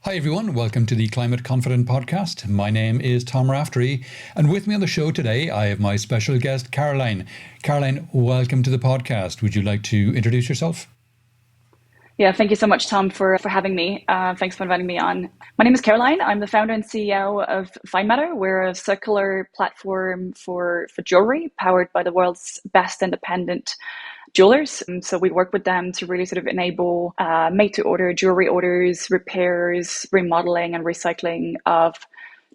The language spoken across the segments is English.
Hi everyone, welcome to the Climate Confident podcast. My name is Tom Raftery, and with me on the show today I have my special guest Caroline. Caroline, welcome to the podcast. Would you like to introduce yourself? Yeah, thank you so much, Tom, for having me. Thanks for inviting me on. My name is Caroline. I'm the founder and CEO of Finematter. We're a circular platform for jewellery powered by the world's best independent jewelers. So we work with them to really sort of enable made-to-order jewellery orders, repairs, remodelling and recycling of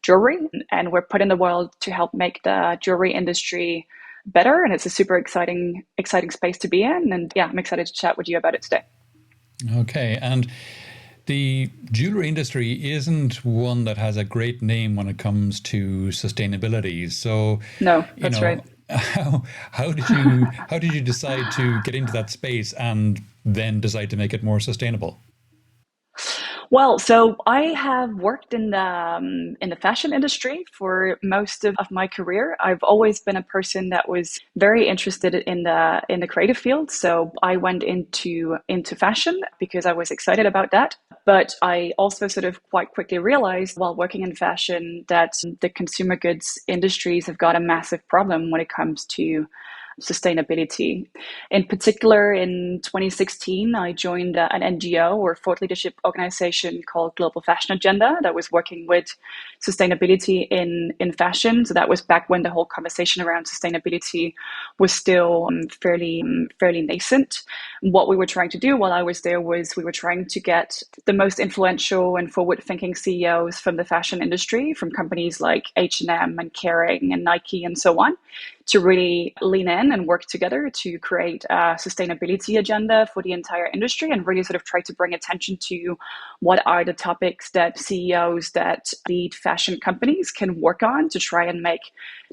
jewellery. And we're put in the world to help make the jewellery industry better. And it's a super exciting space to be in. And yeah, I'm excited to chat with you about it today. Okay, and the jewelry industry isn't one that has a great name when it comes to sustainability. So, No, you that's know, right. how did you decide to get into that space and then decide to make it more sustainable? Well, so I have worked in the fashion industry for most of my career. I've always been a person that was very interested in the creative field. So I went into fashion because I was excited about that. But I also sort of quite quickly realized while working in fashion that the consumer goods industries have got a massive problem when it comes to sustainability. In particular, in 2016, I joined an NGO or thought leadership organization called Global Fashion Agenda that was working with sustainability in fashion. So that was back when the whole conversation around sustainability was still fairly nascent. What we were trying to do while I was there was we were trying to get the most influential and forward-thinking CEOs from the fashion industry, from companies like H&M and Kering and Nike and so on, to really lean in and work together to create a sustainability agenda for the entire industry and really sort of try to bring attention to what are the topics that CEOs that lead fashion companies can work on to try and make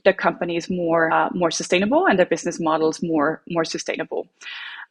their companies more sustainable and their business models more sustainable.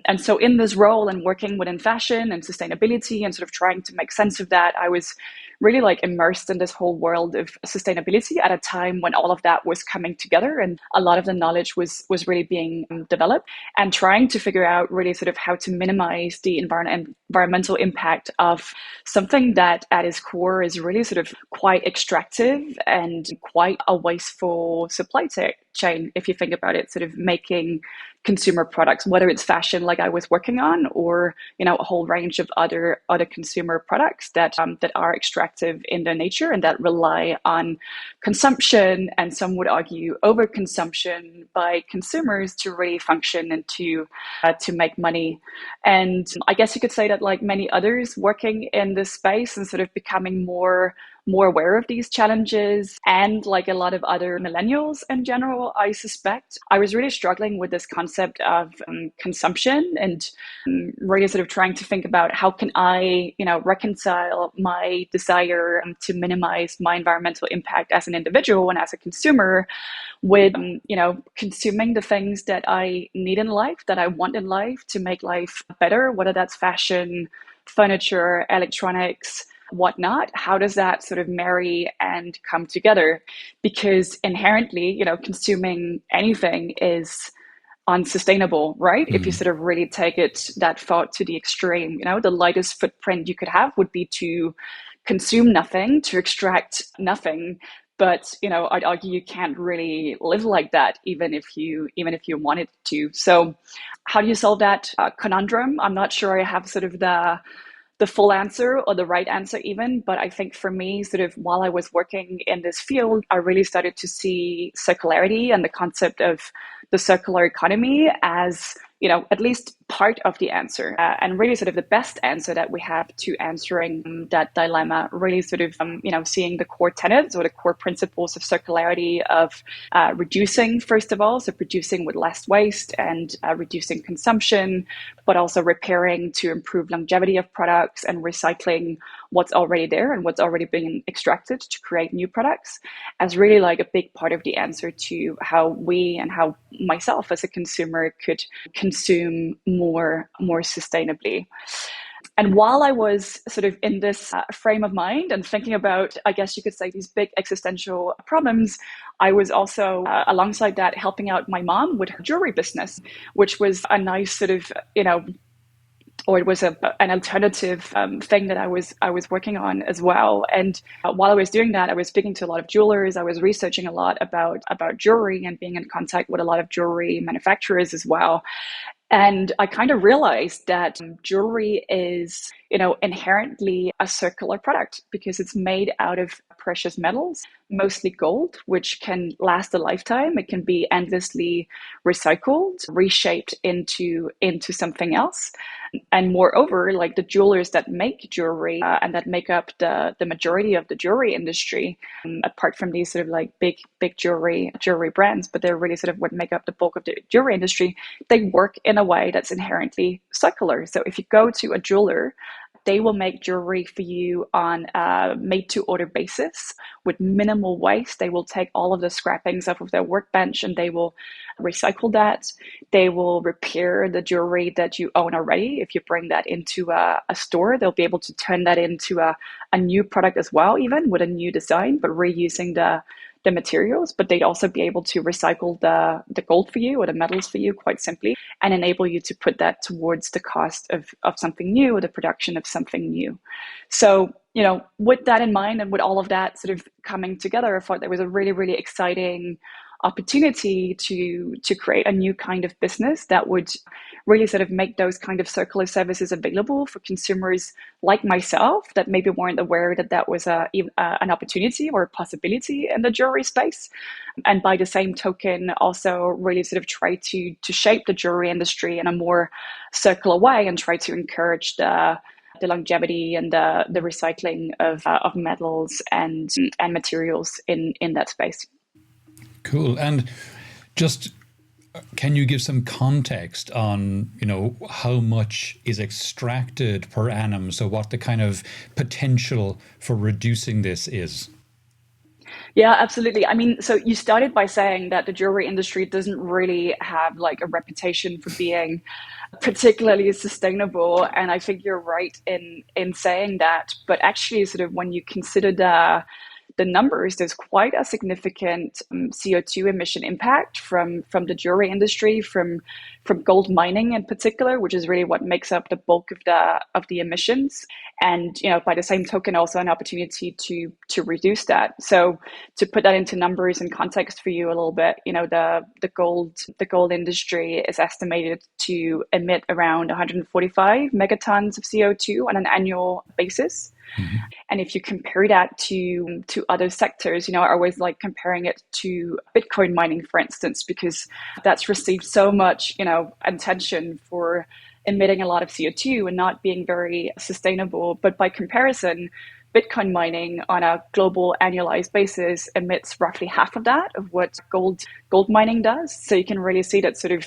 And so in this role and working within fashion and sustainability and sort of trying to make sense of that, I was really like immersed in this whole world of sustainability at a time when all of that was coming together and a lot of the knowledge was really being developed, and trying to figure out really sort of how to minimize the environmental impact of something that at its core is really sort of quite extractive and quite a wasteful supply chain, if you think about it, sort of making consumer products, whether it's fashion like I was working on, or a whole range of other consumer products that are extractive in their nature and that rely on consumption, and some would argue overconsumption by consumers to really function and to make money. And I guess you could say that, like many others working in this space and sort of becoming more aware of these challenges, and like a lot of other millennials in general, I suspect, I was really struggling with this concept of consumption and really sort of trying to think about how can I, reconcile my desire to minimize my environmental impact as an individual and as a consumer with, consuming the things that I need in life, that I want in life to make life better, whether that's fashion, furniture, electronics, whatnot. How does that sort of marry and come together? Because inherently, consuming anything is unsustainable, right? If you Hmm. sort of really take that thought to the extreme, the lightest footprint you could have would be to consume nothing, to extract nothing. But I'd argue you can't really live like that, even if you wanted to. So, how do you solve that conundrum? I'm not sure I have sort of the full answer or the right answer even, but I think for me, sort of while I was working in this field, I really started to see circularity and the concept of the circular economy as, at least part of the answer, and really sort of the best answer that we have to answering that dilemma, really sort of, seeing the core tenets or the core principles of circularity of reducing, first of all, so producing with less waste and reducing consumption, but also repairing to improve longevity of products and recycling what's already there and what's already being extracted to create new products, as really like a big part of the answer to how we and how myself as a consumer could consume more sustainably. And while I was sort of in this frame of mind and thinking about, I guess you could say, these big existential problems, I was also, alongside that, helping out my mom with her jewelry business, which was a nice sort of, or it was an alternative thing that I was working on as well. And while I was doing that, I was speaking to a lot of jewelers. I was researching a lot about jewelry and being in contact with a lot of jewelry manufacturers as well. And I kind of realized that jewelry is, inherently a circular product because it's made out of precious metals, mostly gold, which can last a lifetime. It can be endlessly recycled, reshaped into something else. And moreover, like the jewelers that make jewelry and that make up the majority of the jewelry industry, apart from these sort of like big jewelry brands, but they're really sort of what make up the bulk of the jewelry industry. They work in a way that's inherently circular. So if you go to a jeweler, they will make jewelry for you on a made-to-order basis with minimal waste. They will take all of the scrappings off of their workbench and they will recycle that. They will repair the jewelry that you own already. If you bring that into a store, they'll be able to turn that into a new product as well, even with a new design, but reusing the materials. But they'd also be able to recycle the gold for you or the metals for you quite simply and enable you to put that towards the cost of something new or the production of something new. So, with that in mind and with all of that sort of coming together, I thought there was a really, really exciting opportunity to create a new kind of business that would really sort of make those kind of circular services available for consumers like myself that maybe weren't aware that that was an opportunity or a possibility in the jewelry space. And by the same token, also really sort of try to shape the jewelry industry in a more circular way and try to encourage the longevity and the recycling of metals and materials in that space. Cool. And just can you give some context on, how much is extracted per annum? So what the kind of potential for reducing this is? Yeah, absolutely. I mean, so you started by saying that the jewelry industry doesn't really have like a reputation for being particularly sustainable. And I think you're right in saying that. But actually, sort of when you consider the numbers, there's quite a significant CO2 emission impact from the jewelry industry, from gold mining in particular, which is really what makes up the bulk of the emissions. And by the same token, also an opportunity to reduce that. So to put that into numbers and context for you a little bit, the gold industry is estimated to emit around 145 megatons of CO2 on an annual basis. Mm-hmm. And if you compare that to other sectors, I always like comparing it to Bitcoin mining, for instance, because that's received so much, attention for emitting a lot of CO2 and not being very sustainable. But by comparison, Bitcoin mining on a global annualized basis emits roughly half of that of what gold mining does. So you can really see that sort of,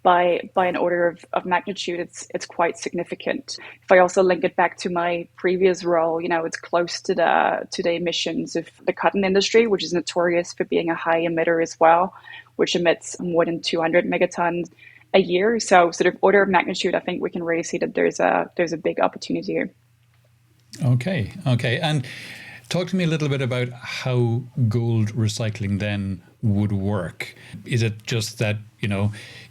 by an order of magnitude, it's quite significant. If I also link it back to my previous role, it's close to the emissions of the cotton industry, which is notorious for being a high emitter as well, which emits more than 200 megatons a year. So sort of order of magnitude, I think we can really see that there's a big opportunity here. Okay. And talk to me a little bit about how gold recycling then would work. Is it just that,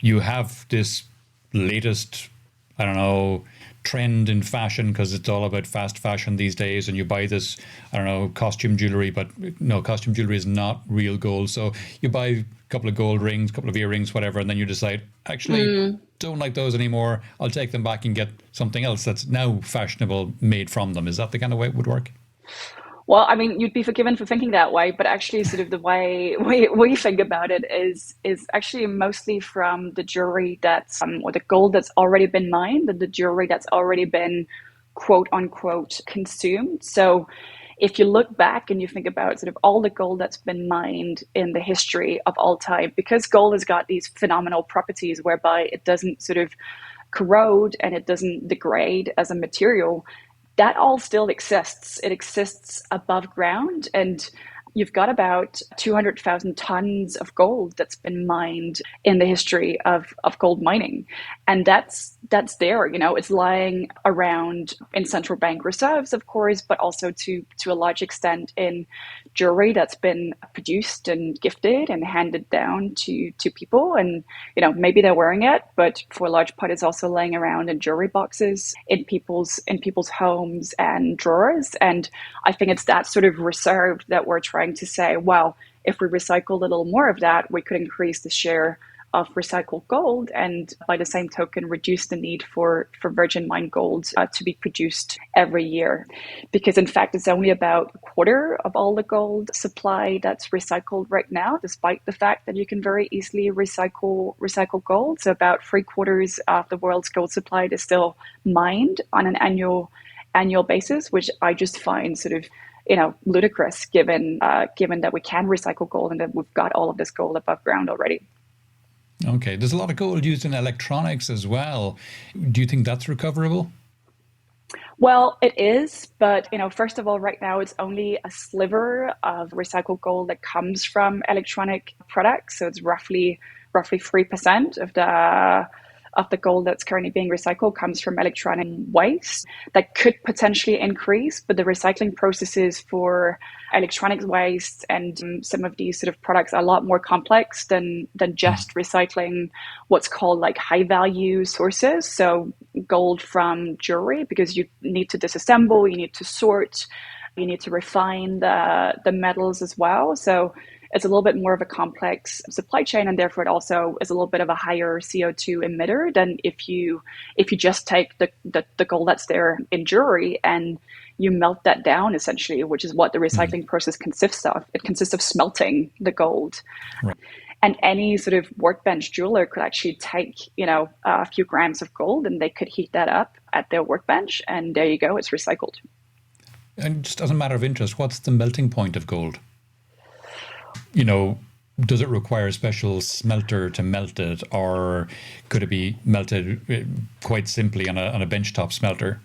you have this latest, trend in fashion because it's all about fast fashion these days, and you buy this, costume jewelry, but no, costume jewelry is not real gold. So you buy a couple of gold rings, a couple of earrings, whatever, and then you decide, actually, don't like those anymore. I'll take them back and get something else that's now fashionable made from them. Is that the kind of way it would work? Well, I mean, you'd be forgiven for thinking that way, but actually sort of the way we think about it is actually mostly from the jewelry that's, or the gold that's already been mined, and the jewelry that's already been quote unquote consumed. So if you look back and you think about sort of all the gold that's been mined in the history of all time, because gold has got these phenomenal properties whereby it doesn't sort of corrode and it doesn't degrade as a material, that all still exists. It exists above ground, and you've got about 200,000 tons of gold that's been mined in the history of gold mining. And that's that's there. It's lying around in central bank reserves, of course, but also to a large extent in jewelry that's been produced and gifted and handed down to people. And maybe they're wearing it, but for a large part, it's also laying around in jewelry boxes in people's homes and drawers. And I think it's that sort of reserve that we're trying to say, well, if we recycle a little more of that, we could increase the share of recycled gold, and by the same token reduce the need for virgin mined gold to be produced every year. Because in fact, it's only about a quarter of all the gold supply that's recycled right now, despite the fact that you can very easily recycle gold. So about 3/4 of the world's gold supply is still mined on an annual basis, which I just find sort of ludicrous, given that we can recycle gold and that we've got all of this gold above ground already. Okay, there's a lot of gold used in electronics as well. Do you think that's recoverable? Well, it is, but first of all, right now it's only a sliver of recycled gold that comes from electronic products. So it's roughly 3% of the gold that's currently being recycled comes from electronic waste. That could potentially increase, but the recycling processes for electronics waste and some of these sort of products are a lot more complex than just recycling what's called like high value sources. So gold from jewelry, because you need to disassemble, you need to sort, you need to refine the metals as well. So it's a little bit more of a complex supply chain, and therefore it also is a little bit of a higher CO2 emitter than if you just take the gold that's there in jewelry and you melt that down, essentially, which is what the recycling process consists of. It consists of smelting the gold. Right. And any sort of workbench jeweler could actually take, a few grams of gold, and they could heat that up at their workbench, and there you go, it's recycled. And just as a matter of interest, what's the melting point of gold? Does it require a special smelter to melt it, or could it be melted quite simply on a benchtop smelter?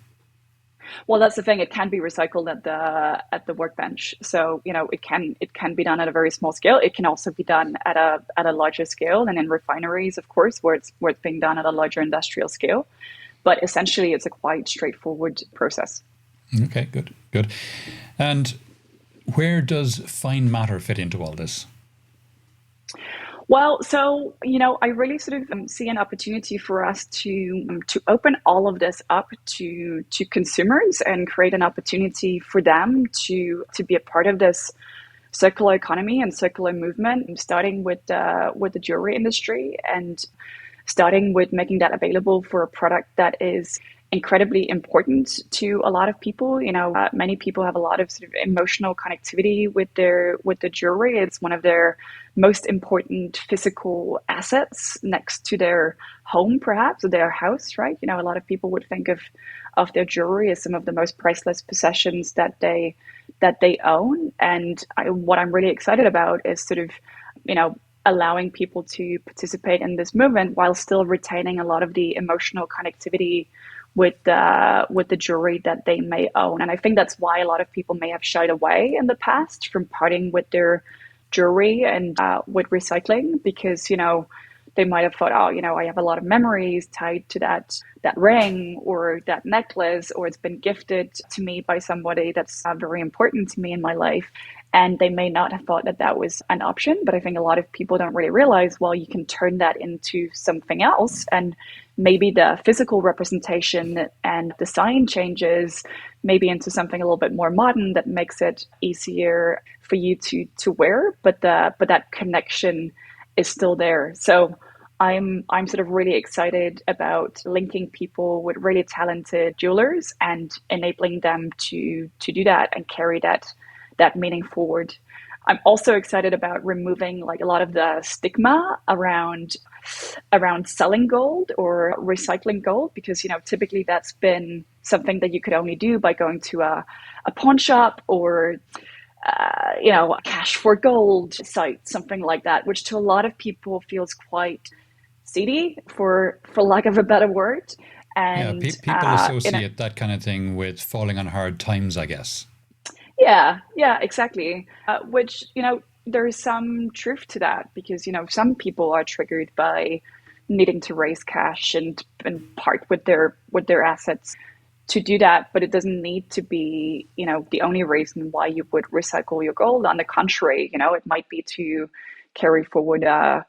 Well, that's the thing. It can be recycled at the workbench. So it can be done at a very small scale. It can also be done at a larger scale, and in refineries, of course, where it's being done at a larger industrial scale. But essentially, it's a quite straightforward process. Okay, good. And where does Finematter fit into all this? Well, so I really sort of see an opportunity for us to open all of this up to consumers and create an opportunity for them to be a part of this circular economy and circular movement, starting with the jewelry industry and starting with making that available for a product that is incredibly important to a lot of people. Many people have a lot of sort of emotional connectivity with the jewelry. It's one of their most important physical assets next to their home, perhaps, or their house, right? A lot of people would think of their jewelry as some of the most priceless possessions that they own. And what I'm really excited about is sort of, allowing people to participate in this movement while still retaining a lot of the emotional connectivity with the jewelry that they may own. And I think that's why a lot of people may have shied away in the past from parting with their jewelry and with recycling, because they might have thought, I have a lot of memories tied to that ring or that necklace, or it's been gifted to me by somebody that's very important to me in my life. And they may not have thought that that was an option. But I think a lot of people don't really realize, well, you can turn that into something else. And maybe the physical representation and design changes maybe into something a little bit more modern that makes it easier for you to wear. But that connection is still there. So I'm sort of really excited about linking people with really talented jewelers and enabling them to do that and carry that meaning forward. I'm also excited about removing like a lot of the stigma around selling gold or recycling gold, because typically that's been something that you could only do by going to a pawn shop or a cash for gold site, something like that, which to a lot of people feels quite seedy, for lack of a better word. And people associate that kind of thing with falling on hard times, I guess. Yeah, exactly. Which, there is some truth to that, because, some people are triggered by needing to raise cash and part with their assets to do that, but it doesn't need to be, the only reason why you would recycle your gold. On the contrary, it might be to carry forward a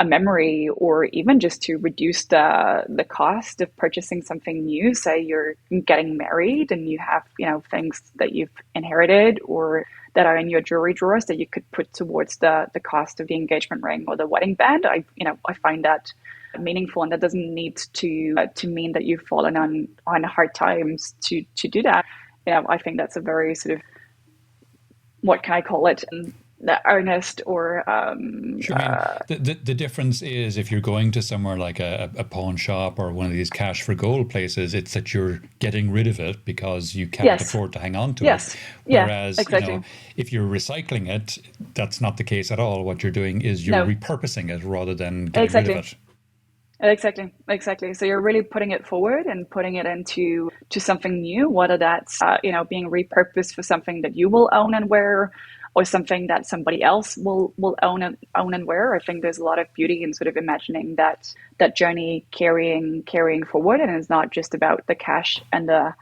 memory, or even just to reduce the cost of purchasing something new. Say you're getting married and you have, things that you've inherited or that are in your jewelry drawers that you could put towards the cost of the engagement ring or the wedding band. I find that meaningful, and that doesn't need to mean that you've fallen on hard times to do that. I think that's a very sort of, what can I call it, the earnest or Sure. I mean, the difference is if you're going to somewhere like a pawn shop or one of these cash for gold places, it's that you're getting rid of it because you can't afford to hang on to it. Whereas, exactly. If you're recycling it, that's not the case at all. What you're doing is you're repurposing it rather than getting rid of it. Exactly. So you're really putting it forward and putting it into something new, whether that's being repurposed for something that you will own and wear, or something that somebody else will own and wear. I think there's a lot of beauty in sort of imagining that journey carrying forward, and it's not just about the cash and the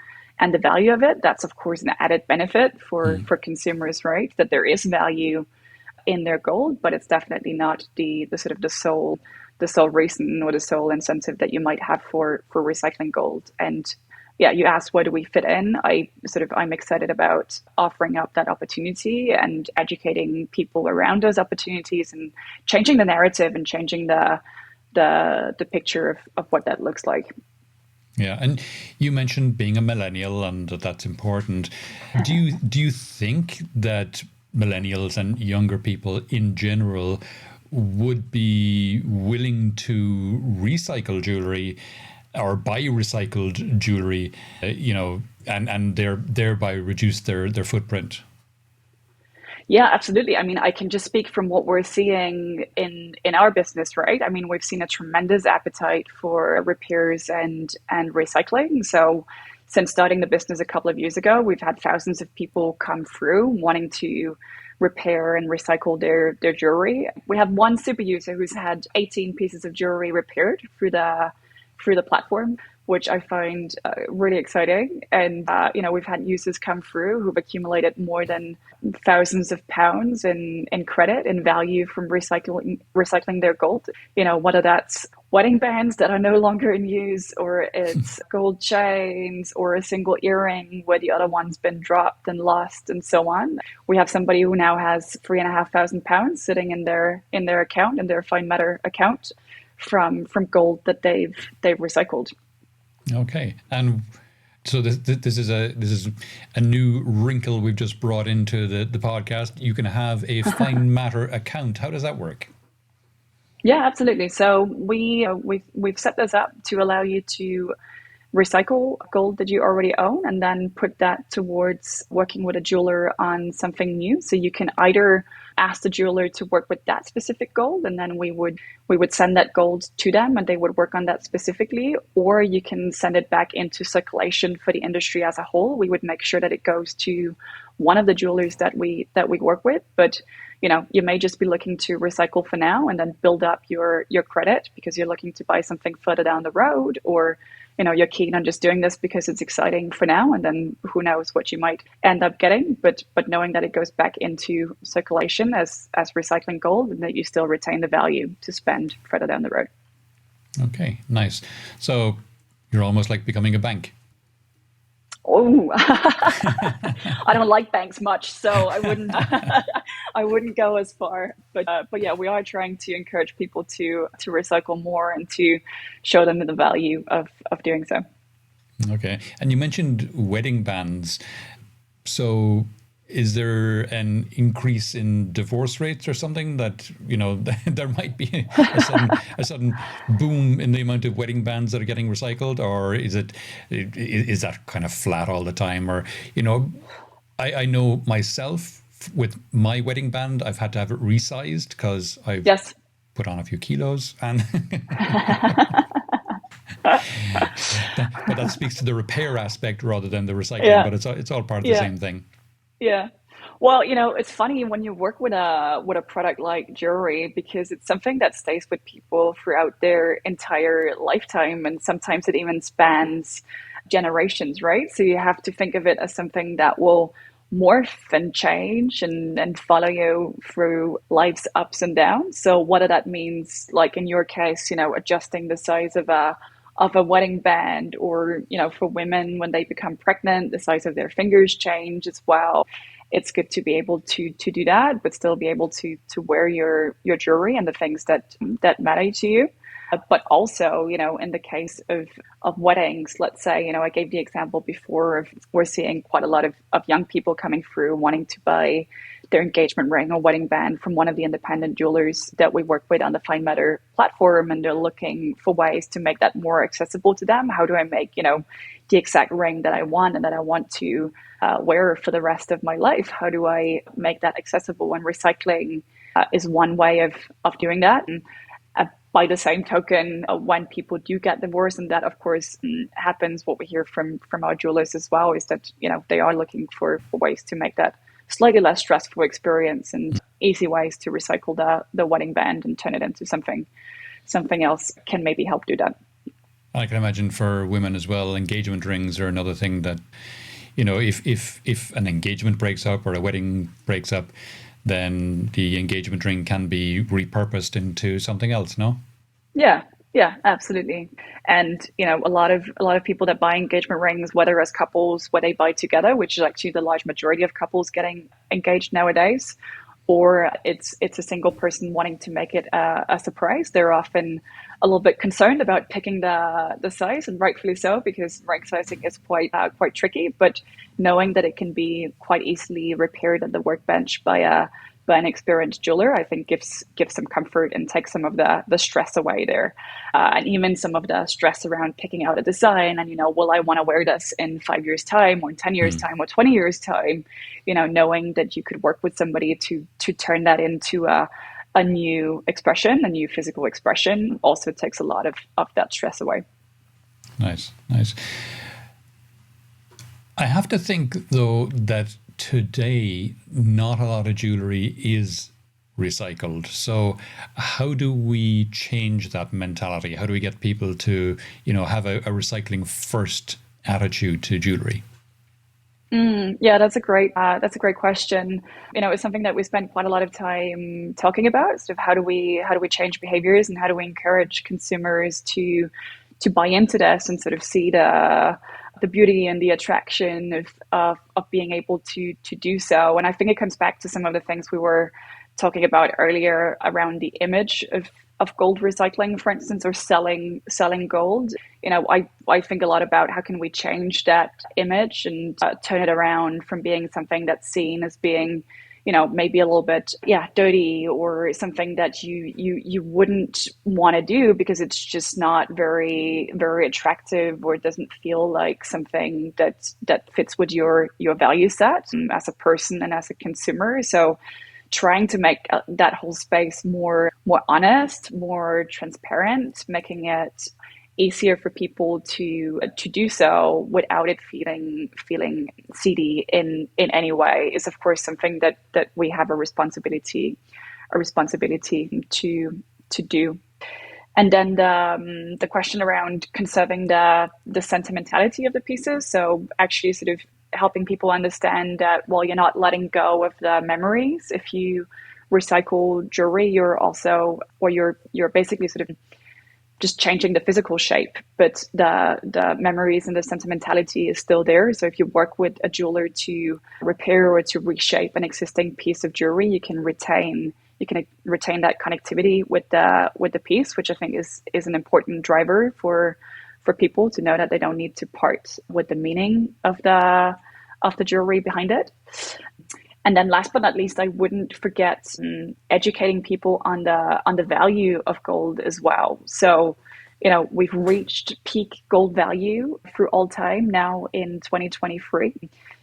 value of it. That's of course an added benefit for consumers, right? That there is value in their gold, but it's definitely not the sort of the sole reason or the sole incentive that you might have for recycling gold. And yeah, you asked where do we fit in? I'm excited about offering up that opportunity and educating people around those opportunities and changing the narrative and changing the picture of what that looks like. Yeah, and you mentioned being a millennial and that's important. Do you think that millennials and younger people in general would be willing to recycle jewelry or buy recycled jewelry, and thereby reduce their footprint? Yeah, absolutely. I mean, I can just speak from what we're seeing in our business, right? I mean, we've seen a tremendous appetite for repairs and recycling. So since starting the business a couple of years ago, we've had thousands of people come through wanting to repair and recycle their jewelry. We have one super user who's had 18 pieces of jewelry repaired through the platform, which I find really exciting. And, we've had users come through who've accumulated more than thousands of pounds in credit and value from recycling their gold, whether that's wedding bands that are no longer in use, or it's gold chains, or a single earring where the other one's been dropped and lost, and so on. We have somebody who now has £3,500 sitting in their account, in their Finematter account, from gold that they've recycled. Okay, and so this is a new wrinkle we've just brought into the podcast. You can have a Finematter account. How does that work? Yeah, absolutely. So we've set this up to allow you to recycle gold that you already own and then put that towards working with a jeweler on something new. So you can either ask the jeweler to work with that specific gold, and then we would send that gold to them and they would work on that specifically, or you can send it back into circulation for the industry as a whole. We would make sure that it goes to one of the jewelers that we work with, but you may just be looking to recycle for now and then build up your credit because you're looking to buy something further down the road, or you're keen on just doing this because it's exciting for now, and then who knows what you might end up getting. But knowing that it goes back into circulation as recycling gold, and that you still retain the value to spend further down the road. Okay, nice. So you're almost like becoming a bank. Oh, I don't like banks much, so I wouldn't go as far. But yeah, we are trying to encourage people to recycle more and to show them the value of doing so. Okay, and you mentioned wedding bands. So is there an increase in divorce rates or something that, there might be a sudden boom in the amount of wedding bands that are getting recycled? Or is that kind of flat all the time? Or, I know myself with my wedding band, I've had to have it resized because I've put on a few kilos and... but that speaks to the repair aspect rather than the recycling, but it's all part of the same thing. Yeah. Well, it's funny when you work with a product like jewelry because it's something that stays with people throughout their entire lifetime, and sometimes it even spans generations, right? So you have to think of it as something that will morph and change and follow you through life's ups and downs. So whether that means, like in your case, adjusting the size of a wedding band, or for women when they become pregnant, the size of their fingers change as well. It's good to be able to do that, but still be able to wear your jewelry and the things that matter to you. But also, in the case of weddings, let's say, I gave the example before of we're seeing quite a lot of young people coming through wanting to buy their engagement ring or wedding band from one of the independent jewelers that we work with on the Finematter platform, and they're looking for ways to make that more accessible to them. How do I make, the exact ring that I want and that I want to wear for the rest of my life? How do I make that accessible? And recycling is one way of doing that. And by the same token, when people do get divorced, and that of course happens, what we hear from our jewelers as well is that they are looking for ways to make that slightly less stressful experience, and easy ways to recycle the wedding band and turn it into something else can maybe help do that. I can imagine for women as well, engagement rings are another thing that, if an engagement breaks up or a wedding breaks up, then the engagement ring can be repurposed into something else, no? Yeah, yeah, absolutely. And a lot of people that buy engagement rings, whether as couples where they buy together, which is actually the large majority of couples getting engaged nowadays, or it's a single person wanting to make it a surprise. They're often a little bit concerned about picking the size, and rightfully so, because ring sizing is quite tricky. But knowing that it can be quite easily repaired at the workbench by an experienced jeweler, I think gives some comfort and takes some of the stress away there, and even some of the stress around picking out a design and will I want to wear this in 5 years time, or in 10 years time, or 20 years time. Knowing that you could work with somebody to turn that into a new expression, a new physical expression, also takes a lot of that stress away. Nice, nice. I have to think, though, that today not a lot of jewelry is recycled. So how do we change that mentality? How do we get people to, have a recycling first attitude to jewelry? Yeah, that's a great question. It's something that we spend quite a lot of time talking about. Sort of how do we change behaviors, and how do we encourage consumers to buy into this and sort of see the beauty and the attraction of being able to do so. And I think it comes back to some of the things we were talking about earlier around the image of gold recycling, for instance, or selling gold. I think a lot about how can we change that image and turn it around from being something that's seen as being maybe a little bit, dirty, or something that you wouldn't want to do because it's just not very, very attractive, or it doesn't feel like something that fits with your value set as a person and as a consumer. So trying to make that whole space more honest, more transparent, making it easier for people to do so without it feeling seedy in any way is of course something that we have a responsibility to do. And then the question around conserving the sentimentality of the pieces. So actually sort of helping people understand that while you're not letting go of the memories, if you recycle jewelry, you're basically sort of just changing the physical shape, but the memories and the sentimentality is still there. So if you work with a jeweler to repair or to reshape an existing piece of jewelry, you can retain that connectivity with the piece, which I think is an important driver for people to know that they don't need to part with the meaning of the jewelry behind it. And then last but not least, I wouldn't forget educating people on the value of gold as well. So, we've reached peak gold value through all time now in 2023.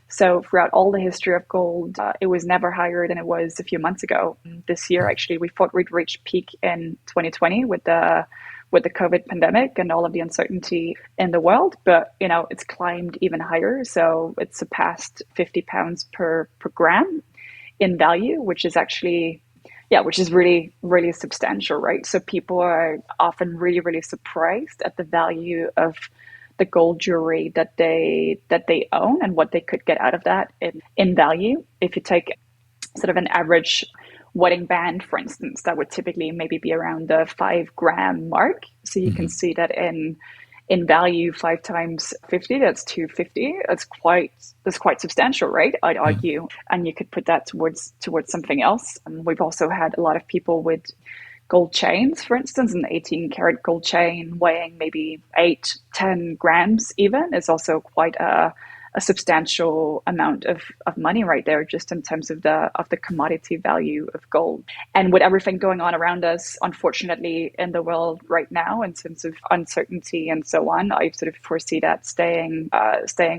So throughout all the history of gold, it was never higher than it was a few months ago. This year, actually, we thought we'd reach peak in 2020 with the COVID pandemic and all of the uncertainty in the world, but it's climbed even higher. So it's surpassed £50 per gram. in value, which is actually, yeah, which is really, really substantial, right? So people are often really, really surprised at the value of the gold jewelry that they own and what they could get out of that in value. If you take sort of an average wedding band, for instance, that would typically maybe be around the 5 gram mark. So you can see that in value, 5 times 50, that's 250. That's quite substantial, right? I'd Yeah. argue. And you could put that towards something else. And we've also had a lot of people with gold chains, for instance, an 18 karat gold chain weighing maybe 8, 10 grams even is also quite a substantial amount of money right there, just in terms of the commodity value of gold. And with everything going on around us, unfortunately, in the world right now, in terms of uncertainty and so on, I sort of foresee that staying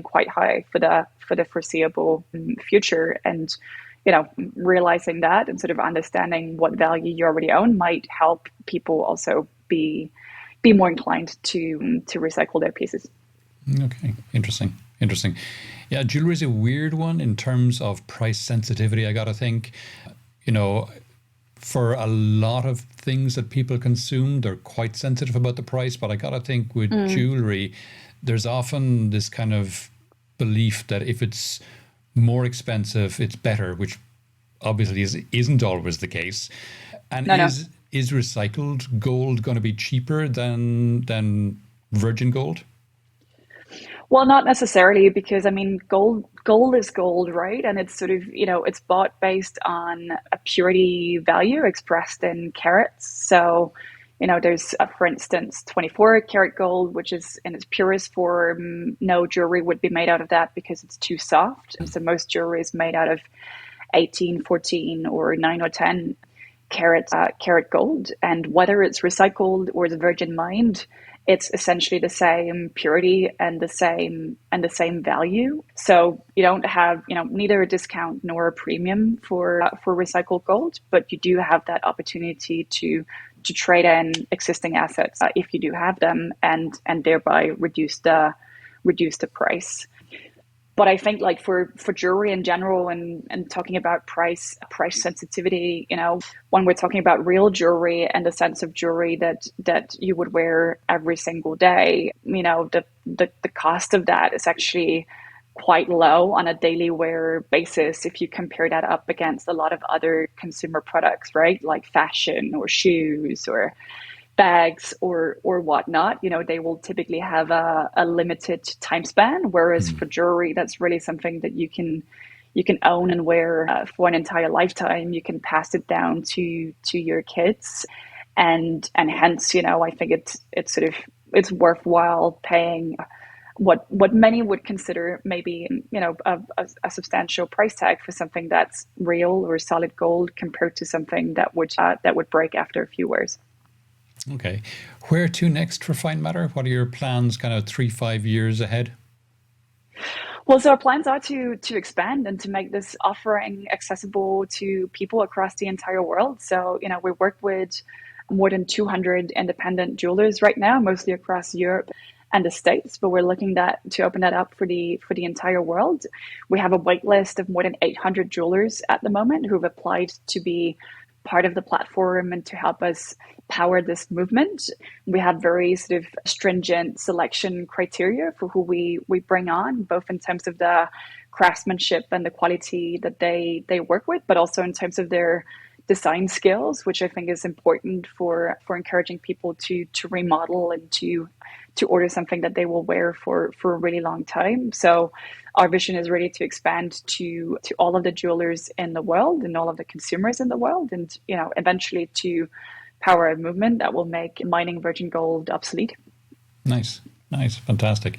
quite high for the foreseeable future. And realizing that and sort of understanding what value you already own might help people also be more inclined to recycle their pieces. Okay, interesting. Yeah, jewelry is a weird one in terms of price sensitivity. I got to think, for a lot of things that people consume, they're quite sensitive about the price. But I got to think with jewelry, there's often this kind of belief that if it's more expensive, it's better, which obviously isn't always the case. And No. is recycled gold going to be cheaper than virgin gold? Well, not necessarily, because I mean, gold is gold, right? And it's sort of, it's bought based on a purity value expressed in carats. So, there's, for instance, 24 karat gold, which is in its purest form. No jewelry would be made out of that because it's too soft. And so most jewelry is made out of 18, 14, or 9 or 10 carat gold. And whether it's recycled or the virgin mined, it's essentially the same purity and the same value. So you don't have, neither a discount nor a premium for recycled gold, but you do have that opportunity to trade in existing assets if you do have them, and thereby reduce the price. But I think, like, for jewelry in general, and talking about price sensitivity, when we're talking about real jewelry and the sense of jewelry that you would wear every single day, the cost of that is actually quite low on a daily wear basis if you compare that up against a lot of other consumer products, right? Like fashion or shoes or bags or whatnot. They will typically have a limited time span, whereas for jewelry, that's really something that you can own and wear for an entire lifetime. You can pass it down to your kids, and hence, I think it's worthwhile paying what many would consider maybe a substantial price tag for something that's real or solid gold, compared to something that would break after a few wears. Okay. Where to next for Finematter? What are your plans kind of 3-5 years ahead? Well, so our plans are to expand and to make this offering accessible to people across the entire world. So, we work with more than 200 independent jewelers right now, mostly across Europe and the States, but we're looking to open that up for the entire world. We have a wait list of more than 800 jewelers at the moment who've applied to be part of the platform and to help us power this movement. We have very sort of stringent selection criteria for who we bring on, both in terms of the craftsmanship and the quality that they work with, but also in terms of their design skills, which I think is important for encouraging people to remodel and to order something that they will wear for a really long time. So our vision is really to expand to all of the jewelers in the world and all of the consumers in the world, and eventually to power a movement that will make mining virgin gold obsolete. Nice, fantastic.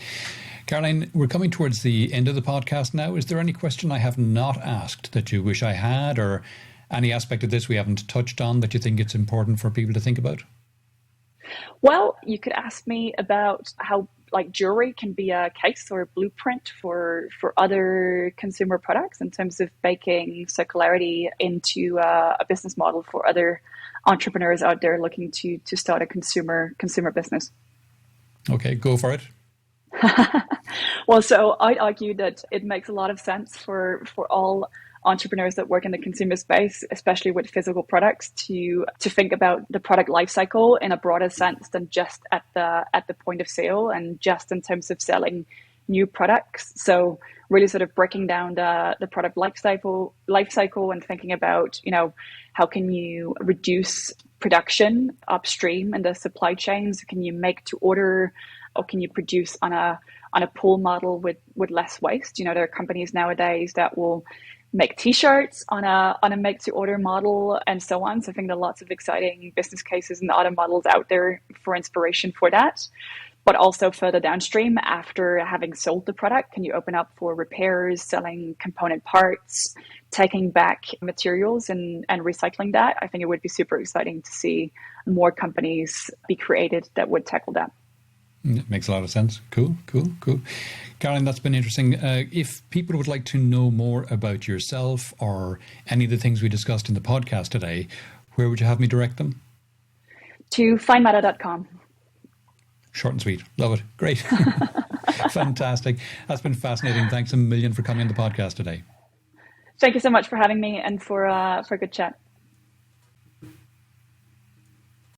Caroline, we're coming towards the end of the podcast now. Is there any question I have not asked that you wish I had, or any aspect of this we haven't touched on that you think it's important for people to think about? Well, you could ask me about how, like, jewelry can be a case or a blueprint for other consumer products in terms of baking circularity into a business model for other entrepreneurs out there looking to start a consumer business. Okay, go for it. Well, so I'd argue that it makes a lot of sense for all entrepreneurs that work in the consumer space, especially with physical products, to think about the product life cycle in a broader sense than just at the point of sale and just in terms of selling new products. So really sort of breaking down the product life cycle and thinking about, how can you reduce production upstream in the supply chains? Can you make to order, or can you produce on a pull model with less waste? There are companies nowadays that will make t-shirts on a make to order model and so on. So I think there are lots of exciting business cases and other models out there for inspiration for that. But also further downstream, after having sold the product, can you open up for repairs, selling component parts, taking back materials and recycling that? I think it would be super exciting to see more companies be created that would tackle that. It makes a lot of sense. Cool. Caroline, that's been interesting. If people would like to know more about yourself or any of the things we discussed in the podcast today, where would you have me direct them? To finematter.com. Short and sweet. Love it. Great. Fantastic. That's been fascinating. Thanks a million for coming on the podcast today. Thank you so much for having me and for a good chat.